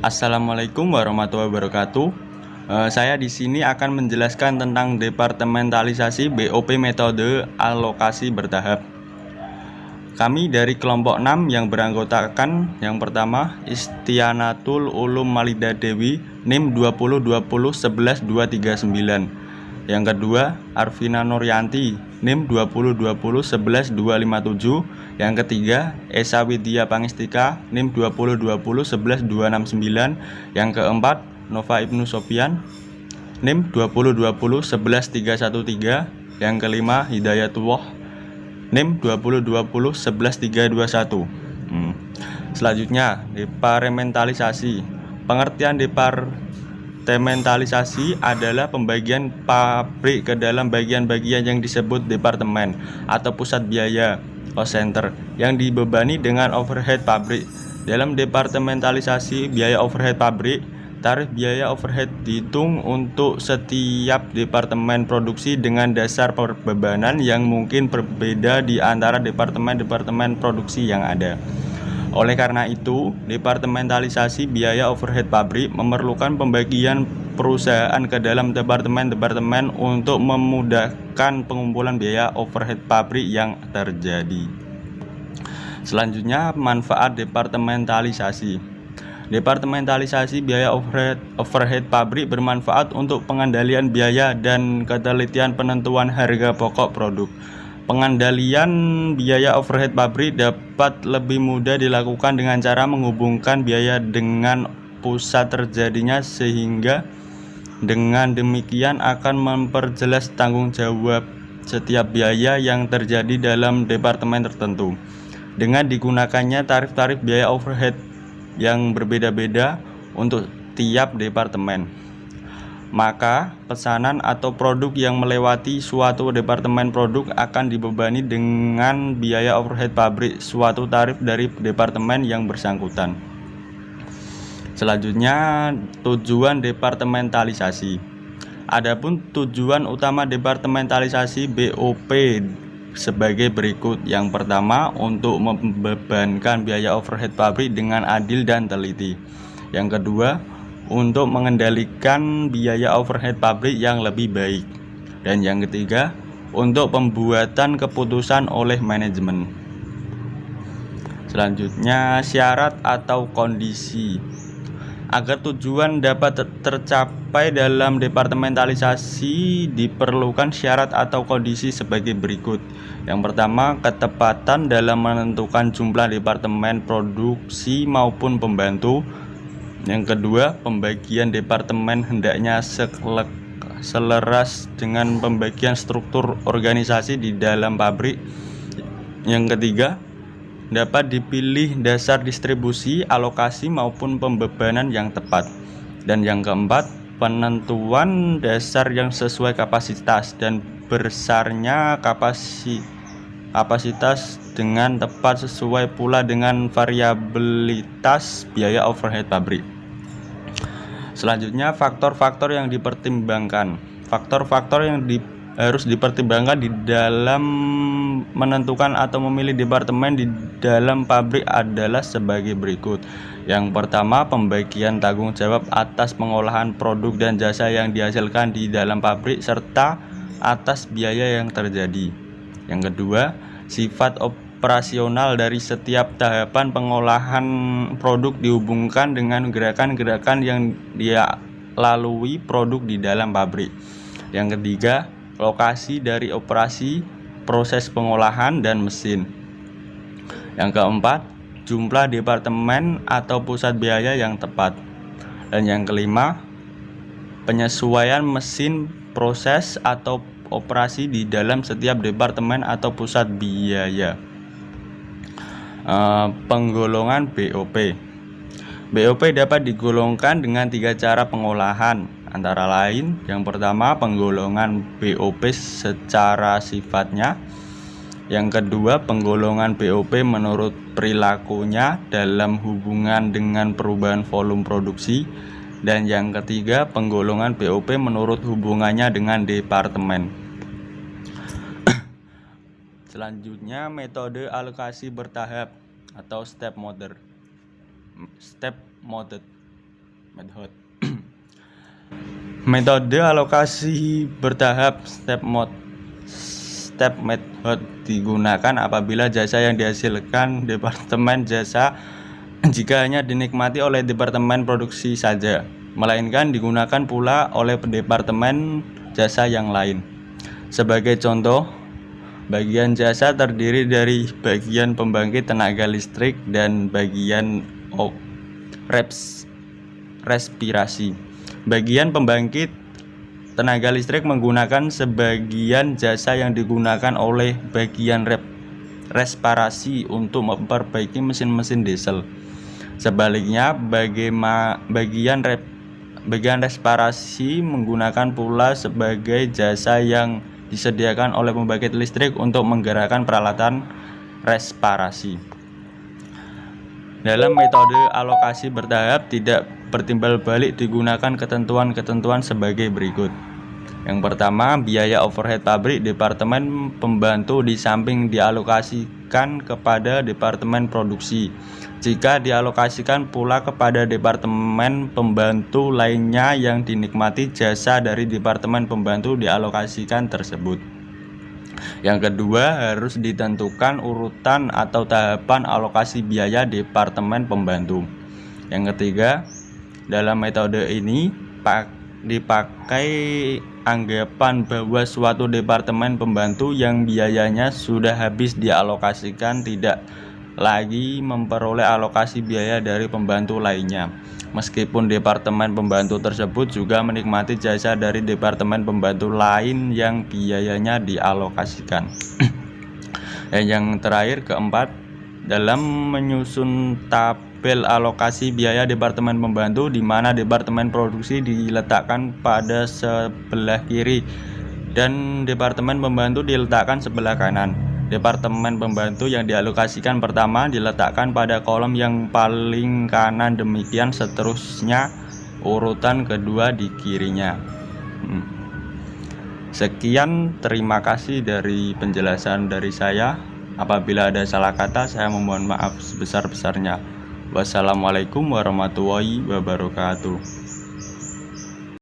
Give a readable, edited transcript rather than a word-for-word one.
Assalamualaikum warahmatullahi wabarakatuh. Saya di sini akan menjelaskan tentang departementalisasi BOP metode alokasi bertahap. Kami dari kelompok 6 yang beranggotakan yang pertama Istianatul Ulum Malida Dewi NIM 2020111239. Yang kedua Arvina Nuryanti NIM 2020111257. Yang ketiga Esa Widya Pangestika NIM 2020111269. Yang keempat Nova Ibnu Sofian NIM 2020111313. Yang kelima Hidayatullah NIM 2020111321. Selanjutnya departementalisasi. Pengertian departementalisasi adalah pembagian pabrik ke dalam bagian-bagian yang disebut departemen atau pusat biaya cost center yang dibebani dengan overhead pabrik. Dalam departementalisasi biaya overhead pabrik, tarif biaya overhead dihitung untuk setiap departemen produksi dengan dasar perbebanan yang mungkin berbeda di antara departemen-departemen produksi yang ada. Oleh karena itu, departementalisasi biaya overhead pabrik memerlukan pembagian perusahaan ke dalam departemen-departemen untuk memudahkan pengumpulan biaya overhead pabrik yang terjadi. Selanjutnya, manfaat departementalisasi. Departementalisasi biaya overhead pabrik bermanfaat untuk pengendalian biaya dan ketelitian penentuan harga pokok produk. Pengendalian biaya overhead pabrik dapat lebih mudah dilakukan dengan cara menghubungkan biaya dengan pusat terjadinya, sehingga dengan demikian akan memperjelas tanggung jawab setiap biaya yang terjadi dalam departemen tertentu. Dengan digunakannya tarif-tarif biaya overhead yang berbeda-beda untuk tiap departemen, maka pesanan atau produk yang melewati suatu departemen produk akan dibebani dengan biaya overhead pabrik suatu tarif dari departemen yang bersangkutan. Selanjutnya, tujuan departementalisasi. Adapun tujuan utama departementalisasi BOP sebagai berikut. Yang pertama, untuk membebankan biaya overhead pabrik dengan adil dan teliti. Yang kedua, untuk mengendalikan biaya overhead pabrik yang lebih baik. Dan yang ketiga, untuk pembuatan keputusan oleh manajemen. Selanjutnya, syarat atau kondisi. Agar tujuan dapat tercapai dalam departementalisasi diperlukan syarat atau kondisi sebagai berikut. Yang pertama, ketepatan dalam menentukan jumlah departemen produksi maupun pembantu. Yang kedua, pembagian departemen hendaknya selaras dengan pembagian struktur organisasi di dalam pabrik. Yang ketiga, dapat dipilih dasar distribusi, alokasi maupun pembebanan yang tepat. Dan yang keempat, penentuan dasar yang sesuai kapasitas dan besarnya kapasitas dengan tepat sesuai pula dengan variabilitas biaya overhead pabrik. Selanjutnya, faktor-faktor yang dipertimbangkan. Faktor-faktor yang harus dipertimbangkan di dalam menentukan atau memilih departemen di dalam pabrik adalah sebagai berikut. Yang pertama, pembagian tanggung jawab atas pengolahan produk dan jasa yang dihasilkan di dalam pabrik serta atas biaya yang terjadi. Yang kedua, sifat operasional dari setiap tahapan pengolahan produk dihubungkan dengan gerakan-gerakan yang dia lalui produk di dalam pabrik. Yang ketiga, lokasi dari operasi, proses pengolahan, dan mesin. Yang keempat, jumlah departemen atau pusat biaya yang tepat. Dan yang kelima, penyesuaian mesin, proses, atau operasi di dalam setiap departemen atau pusat biaya. Penggolongan BOP. BOP dapat digolongkan dengan 3 cara pengolahan. Antara lain, yang pertama, penggolongan BOP secara sifatnya. Yang kedua, penggolongan BOP menurut perilakunya dalam hubungan dengan perubahan volume produksi. Dan yang ketiga, penggolongan BOP menurut hubungannya dengan departemen. Selanjutnya, metode alokasi bertahap atau step method. method. Metode alokasi bertahap step method digunakan apabila jasa yang dihasilkan departemen jasa jika hanya dinikmati oleh departemen produksi saja, melainkan digunakan pula oleh departemen jasa yang lain. Sebagai contoh, bagian jasa terdiri dari bagian pembangkit tenaga listrik dan bagian respirasi. Bagian pembangkit tenaga listrik menggunakan sebagian jasa yang digunakan oleh bagian respirasi untuk memperbaiki mesin-mesin diesel. Sebaliknya, bagian respirasi menggunakan pula sebagai jasa yang disediakan oleh pembangkit listrik untuk menggerakkan peralatan respirasi. Dalam metode alokasi bertahap tidak bertimbal balik digunakan ketentuan-ketentuan sebagai berikut. Yang pertama, biaya overhead pabrik departemen pembantu di samping dialokasikan kepada departemen produksi. Jika dialokasikan pula kepada departemen pembantu lainnya yang dinikmati jasa dari departemen pembantu dialokasikan tersebut. Yang kedua, harus ditentukan urutan atau tahapan alokasi biaya departemen pembantu. Yang ketiga, dalam metode ini dipakai anggapan bahwa suatu departemen pembantu yang biayanya sudah habis dialokasikan tidak lagi memperoleh alokasi biaya dari pembantu lainnya, meskipun departemen pembantu tersebut juga menikmati jasa dari departemen pembantu lain yang biayanya dialokasikan. Dan yang terakhir, keempat, dalam menyusun tabel alokasi biaya departemen pembantu di mana departemen produksi diletakkan pada sebelah kiri dan departemen pembantu diletakkan sebelah kanan. Departemen pembantu yang dialokasikan pertama diletakkan pada kolom yang paling kanan, demikian seterusnya urutan kedua di kirinya. Sekian, terima kasih dari penjelasan dari saya. Apabila ada salah kata, saya memohon maaf sebesar-besarnya. Wassalamualaikum warahmatullahi wabarakatuh.